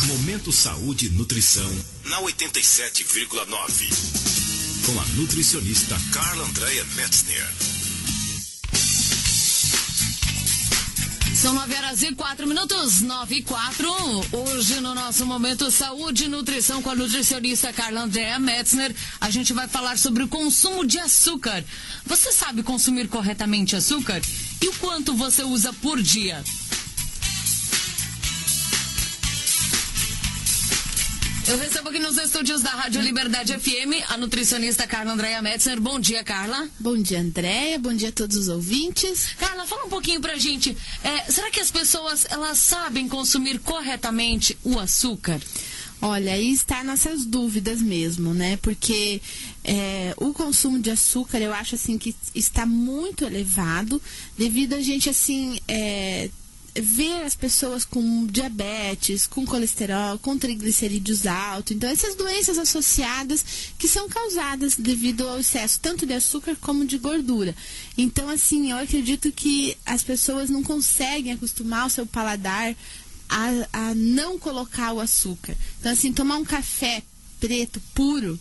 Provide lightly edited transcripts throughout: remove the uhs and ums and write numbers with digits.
Momento Saúde e Nutrição na 87,9. Com a nutricionista Carla Andréa Metzner. São 9h04, 9h04. Hoje no nosso Momento Saúde e Nutrição com a nutricionista Carla Andréa Metzner, a gente vai falar sobre o consumo de açúcar. Você sabe consumir corretamente açúcar? E o quanto você usa por dia? Eu recebo aqui nos estúdios da Rádio Liberdade FM a nutricionista Carla Andréa Metzner. Bom dia, Carla. Bom dia, Andréa. Bom dia a todos os ouvintes. Carla, fala um pouquinho pra gente. Será que as pessoas, elas sabem consumir corretamente o açúcar? Olha, aí está nossas dúvidas mesmo, né? Porque o consumo de açúcar, eu acho assim que está muito elevado devido a gente assim ver as pessoas com diabetes, com colesterol, com triglicerídeos altos. Então, essas doenças associadas que são causadas devido ao excesso tanto de açúcar como de gordura. Então, assim, eu acredito que as pessoas não conseguem acostumar o seu paladar a não colocar o açúcar. Então, assim, tomar um café preto puro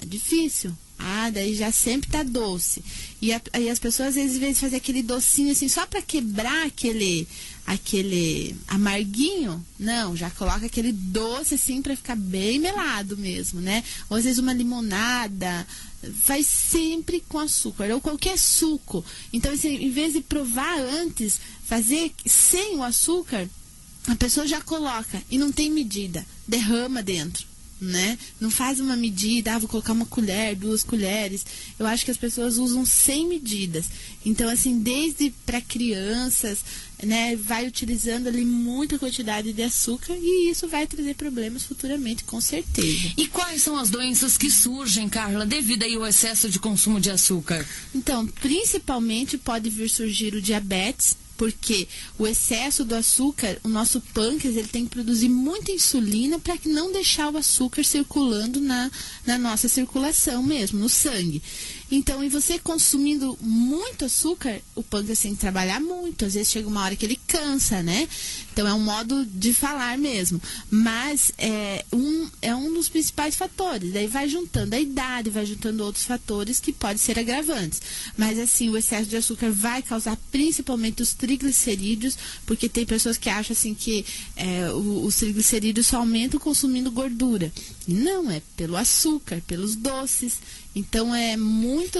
é difícil. Daí já sempre tá doce. E as pessoas às vezes fazem aquele docinho assim, só para quebrar aquele amarguinho. Não, já coloca aquele doce assim para ficar bem melado mesmo, né? Ou às vezes uma limonada, faz sempre com açúcar, ou qualquer suco. Então, assim, em vez de provar antes, fazer sem o açúcar, a pessoa já coloca e não tem medida, derrama dentro. Né? Não faz uma medida, vou colocar uma colher, 2 colheres. Eu acho que as pessoas usam sem medidas. Então, assim, desde para crianças, né, vai utilizando ali muita quantidade de açúcar e isso vai trazer problemas futuramente, com certeza. E quais são as doenças que surgem, Carla, devido aí ao excesso de consumo de açúcar? Então, principalmente pode vir surgir o diabetes, porque o excesso do açúcar, o nosso pâncreas, ele tem que produzir muita insulina para que não deixar o açúcar circulando na nossa circulação mesmo, no sangue. Então, e você consumindo muito açúcar, o pâncreas tem que trabalhar muito. Às vezes chega uma hora que ele cansa, né? Então, é um modo de falar mesmo. Mas é um dos principais fatores. Daí vai juntando a idade, vai juntando outros fatores que podem ser agravantes. Mas, assim, o excesso de açúcar vai causar principalmente os triglicerídeos, porque tem pessoas que acham, assim, que os triglicerídeos só aumentam consumindo gordura. E não, é pelo açúcar, pelos doces. Então,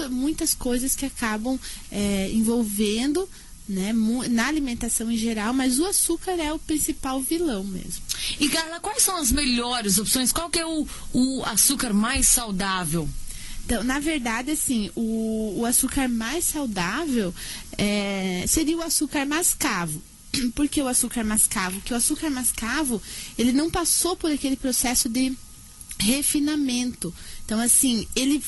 muitas coisas que acabam envolvendo, né, na alimentação em geral, mas o açúcar é o principal vilão mesmo. E, Carla, quais são as melhores opções? Qual que é o açúcar mais saudável? Então, na verdade, assim, o açúcar mais saudável seria o açúcar mascavo. Por que o açúcar mascavo? Porque o açúcar mascavo, ele não passou por aquele processo de refinamento. Então, assim, ele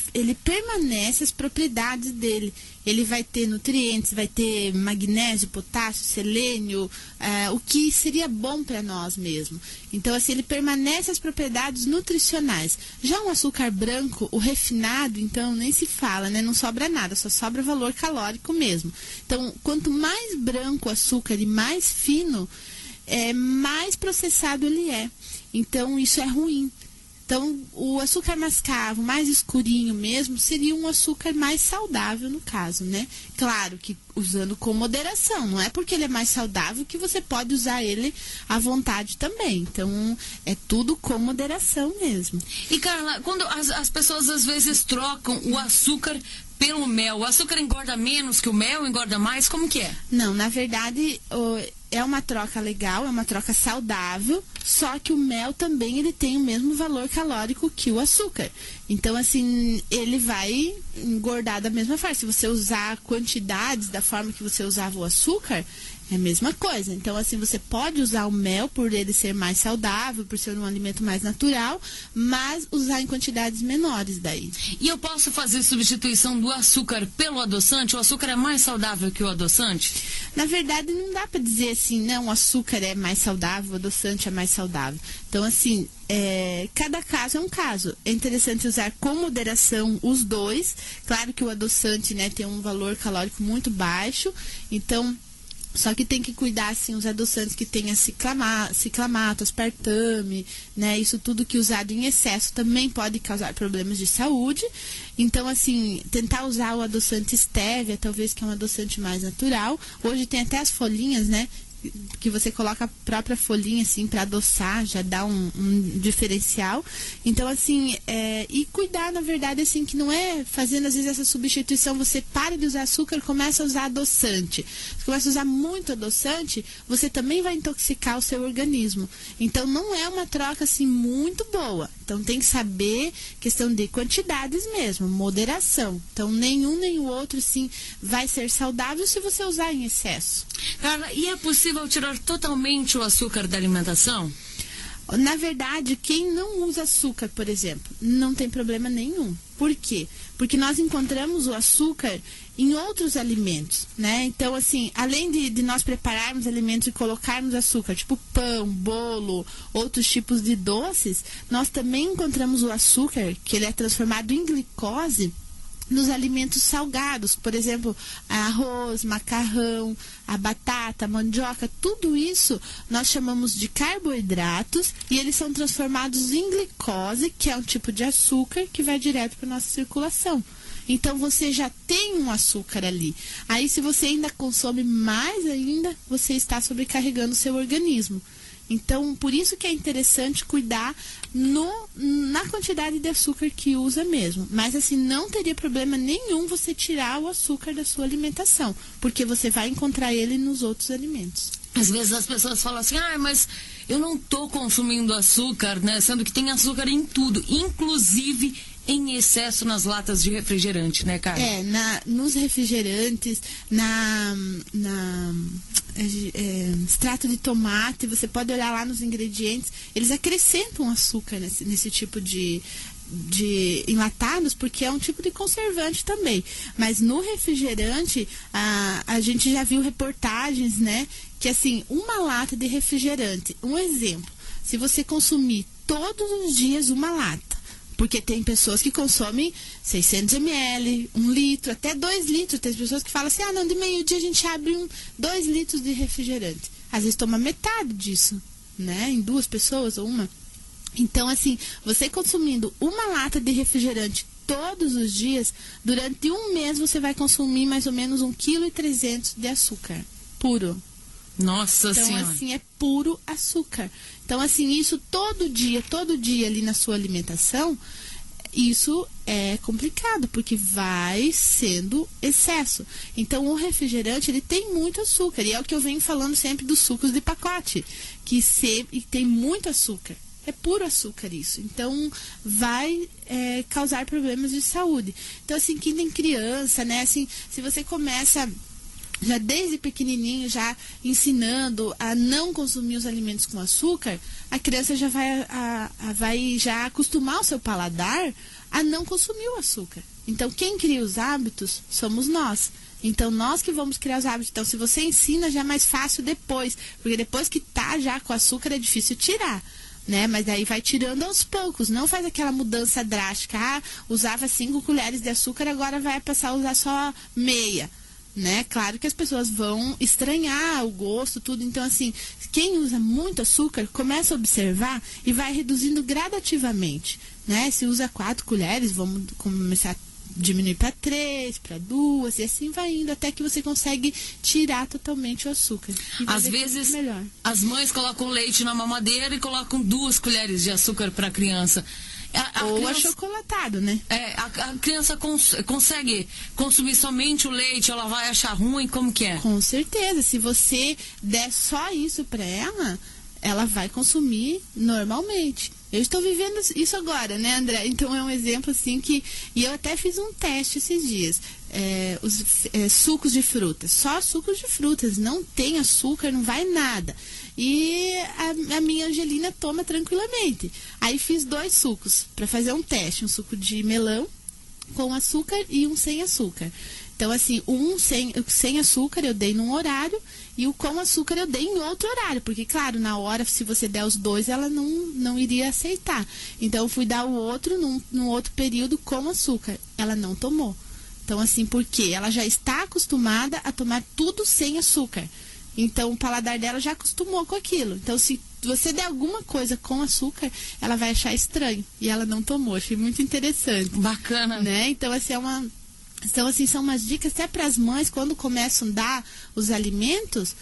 permanece as propriedades dele. Ele vai ter nutrientes, vai ter magnésio, potássio, selênio, o que seria bom para nós mesmo. Então, assim, ele permanece as propriedades nutricionais. Já um açúcar branco, o refinado, então, nem se fala, né? Não sobra nada, só sobra valor calórico mesmo. Então, quanto mais branco o açúcar e mais fino, mais processado ele é. Então, isso é ruim. Então, o açúcar mascavo, mais escurinho mesmo, seria um açúcar mais saudável no caso, né? Claro que usando com moderação, não é porque ele é mais saudável que você pode usar ele à vontade também. Então, é tudo com moderação mesmo. E, Carla, quando as pessoas às vezes trocam o açúcar pelo mel, o açúcar engorda menos que o mel, engorda mais? Como que é? Não, na verdade, é uma troca legal, é uma troca saudável, só que o mel também ele tem o mesmo valor calórico que o açúcar. Então, assim, ele vai engordar da mesma forma. Se você usar quantidades da forma que você usava o açúcar, é a mesma coisa. Então, assim, você pode usar o mel por ele ser mais saudável, por ser um alimento mais natural, mas usar em quantidades menores daí. E eu posso fazer substituição do açúcar pelo adoçante? O açúcar é mais saudável que o adoçante? Na verdade, não dá para dizer assim, não, o açúcar é mais saudável, o adoçante é mais saudável. Então, assim, cada caso é um caso. É interessante usar com moderação os dois. Claro que o adoçante, né, tem um valor calórico muito baixo, então Só que tem que cuidar, assim, os adoçantes que tenha ciclamato, aspartame, né? Isso tudo que usado em excesso também pode causar problemas de saúde. Então, assim, tentar usar o adoçante stevia, talvez, que é um adoçante mais natural. Hoje tem até as folhinhas, né? Que você coloca a própria folhinha, assim, para adoçar, já dá um diferencial. Então, assim, e cuidar, na verdade, assim, que não é fazendo, às vezes, essa substituição, você para de usar açúcar e começa a usar adoçante. Você começa a usar muito adoçante, você também vai intoxicar o seu organismo. Então, não é uma troca, assim, muito boa. Então, tem que saber questão de quantidades mesmo, moderação. Então, nenhum nem o outro, assim, vai ser saudável se você usar em excesso. Carla, e é possível tirar totalmente o açúcar da alimentação? Na verdade, quem não usa açúcar, por exemplo, não tem problema nenhum. Por quê? Porque nós encontramos o açúcar em outros alimentos, né? Então, assim, além de nós prepararmos alimentos e colocarmos açúcar, tipo pão, bolo, outros tipos de doces, nós também encontramos o açúcar, que ele é transformado em glicose, nos alimentos salgados, por exemplo, arroz, macarrão, a batata, a mandioca, tudo isso nós chamamos de carboidratos e eles são transformados em glicose, que é um tipo de açúcar que vai direto para a nossa circulação. Então você já tem um açúcar ali. Aí se você ainda consome mais ainda, você está sobrecarregando o seu organismo. Então, por isso que é interessante cuidar na quantidade de açúcar que usa mesmo. Mas, assim, não teria problema nenhum você tirar o açúcar da sua alimentação, porque você vai encontrar ele nos outros alimentos. Às vezes as pessoas falam assim, mas eu não estou consumindo açúcar, né? Sendo que tem açúcar em tudo, inclusive em excesso nas latas de refrigerante, né, Carla? Nos refrigerantes, extrato de tomate, você pode olhar lá nos ingredientes, eles acrescentam açúcar nesse tipo de enlatados, porque é um tipo de conservante também. Mas no refrigerante, a gente já viu reportagens, né, que assim, uma lata de refrigerante, um exemplo, se você consumir todos os dias uma lata, porque tem pessoas que consomem 600 ml, 1 litro, até 2 litros. Tem pessoas que falam assim, não, de meio-dia a gente abre 2 litros de refrigerante. Às vezes toma metade disso, né? Em 2 pessoas ou uma. Então, assim, você consumindo uma lata de refrigerante todos os dias, durante um mês você vai consumir mais ou menos 1,3 kg de açúcar puro. Nossa Senhora. Então, assim, é puro açúcar. Então, assim, isso todo dia ali na sua alimentação, isso é complicado, porque vai sendo excesso. Então, o refrigerante, ele tem muito açúcar. E é o que eu venho falando sempre dos sucos de pacote, que tem muito açúcar. É puro açúcar isso. Então, vai causar problemas de saúde. Então, assim, quem tem criança, né? Assim, se você começa já desde pequenininho, já ensinando a não consumir os alimentos com açúcar, a criança já vai já acostumar o seu paladar a não consumir o açúcar. Então, quem cria os hábitos somos nós. Então, nós que vamos criar os hábitos. Então, se você ensina, já é mais fácil depois, porque depois que tá já com açúcar é difícil tirar, né? Mas daí vai tirando aos poucos, não faz aquela mudança drástica. Usava 5 colheres de açúcar, agora vai passar a usar só meia. Né? Claro que as pessoas vão estranhar o gosto, tudo. Então, assim, quem usa muito açúcar, começa a observar e vai reduzindo gradativamente, né? Se usa 4 colheres, vamos começar a diminuir para 3, para 2, e assim vai indo até que você consegue tirar totalmente o açúcar. Às vezes, as mães colocam leite na mamadeira e colocam 2 colheres de açúcar para a criança. Ou achocolatado, né? A criança consegue consumir somente o leite, ela vai achar ruim, como que é? Com certeza, se você der só isso para ela vai consumir normalmente. Eu estou vivendo isso agora, né, André? Então é um exemplo assim que... E eu até fiz um teste esses dias. Sucos de frutas. Só sucos de frutas. Não tem açúcar, não vai nada. E a minha Angelina toma tranquilamente. Aí fiz 2 sucos para fazer um teste. Um suco de melão com açúcar e um sem açúcar. Então, assim, um sem açúcar eu dei num horário e o com açúcar eu dei em outro horário. Porque, claro, na hora, se você der os 2, ela não iria aceitar. Então, eu fui dar o outro num outro período com açúcar. Ela não tomou. Então, assim, porque ela já está acostumada a tomar tudo sem açúcar. Então o paladar dela já acostumou com aquilo. Então se você der alguma coisa com açúcar, ela vai achar estranho. E ela não tomou. Achei muito interessante. Bacana. Né? Então, assim, são umas dicas até para as mães, quando começam a dar os alimentos,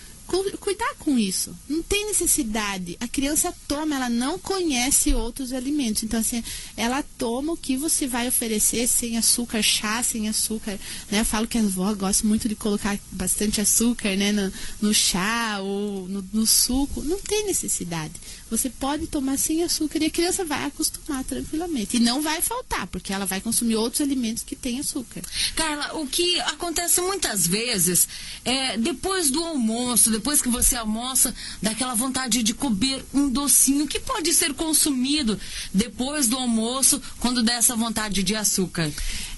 cuidar com isso. Não tem necessidade. A criança toma, ela não conhece outros alimentos. Então, assim, ela toma o que você vai oferecer sem açúcar, chá sem açúcar, né? Eu falo que a avó gosta muito de colocar bastante açúcar, né? No chá ou no suco. Não tem necessidade. Você pode tomar sem açúcar e a criança vai acostumar tranquilamente. E não vai faltar, porque ela vai consumir outros alimentos que têm açúcar. Carla, o que acontece muitas vezes é depois do almoço, depois que você almoça, dá aquela vontade de comer um docinho que pode ser consumido depois do almoço, quando dá essa vontade de açúcar.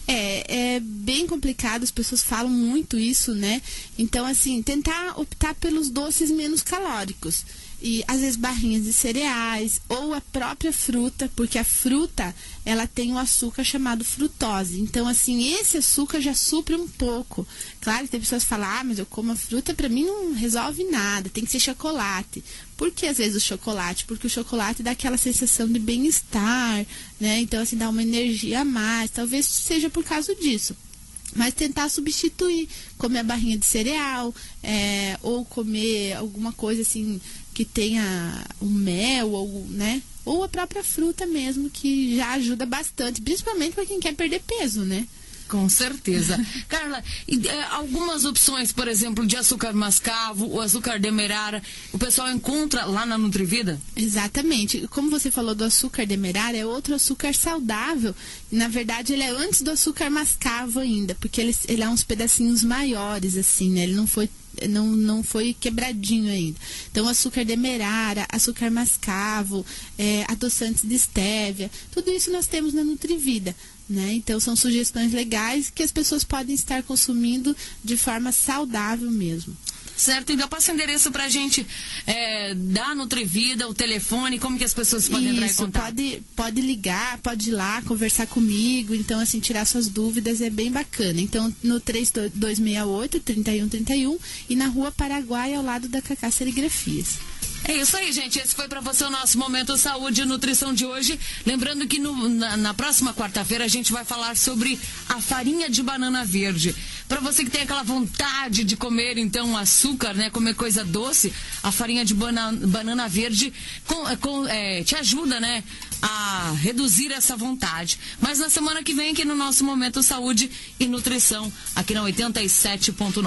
É bem complicado, as pessoas falam muito isso, né? Então, assim, tentar optar pelos doces menos calóricos. E às vezes barrinhas de cereais ou a própria fruta, porque a fruta ela tem um açúcar chamado frutose. Então, assim, esse açúcar já supre um pouco. Claro que tem pessoas que falam, mas eu como a fruta, para mim não resolve nada, tem que ser chocolate. Por que às vezes o chocolate? Porque o chocolate dá aquela sensação de bem-estar, né? Então, assim, dá uma energia a mais. Talvez seja por causa disso. Mas tentar substituir, comer a barrinha de cereal, ou comer alguma coisa assim que tenha um mel, ou, né? Ou a própria fruta mesmo, que já ajuda bastante, principalmente para quem quer perder peso, né? Com certeza. Carla, algumas opções, por exemplo, de açúcar mascavo, o açúcar demerara, o pessoal encontra lá na Nutrivida? Exatamente. Como você falou do açúcar demerara, é outro açúcar saudável. Na verdade, ele é antes do açúcar mascavo ainda, porque ele é uns pedacinhos maiores, assim, né? Ele não foi quebradinho ainda. Então, açúcar demerara, açúcar mascavo, adoçantes de estévia, tudo isso nós temos na Nutrivida, né? Então, são sugestões legais que as pessoas podem estar consumindo de forma saudável mesmo. Certo, então passa o endereço pra gente da Nutrivida, o telefone, como que as pessoas podem entrar em contato? Pode ligar, pode ir lá, conversar comigo, então assim, tirar suas dúvidas é bem bacana. Então, no 3268-3131 e na Rua Paraguai, ao lado da Cacá Serigrafias. É isso aí, gente. Esse foi para você o nosso Momento Saúde e Nutrição de hoje. Lembrando que na próxima quarta-feira a gente vai falar sobre a farinha de banana verde. Para você que tem aquela vontade de comer, então, açúcar, né? Comer coisa doce, a farinha de banana verde te ajuda, né? A reduzir essa vontade. Mas na semana que vem, aqui no nosso Momento Saúde e Nutrição, aqui na 87.9.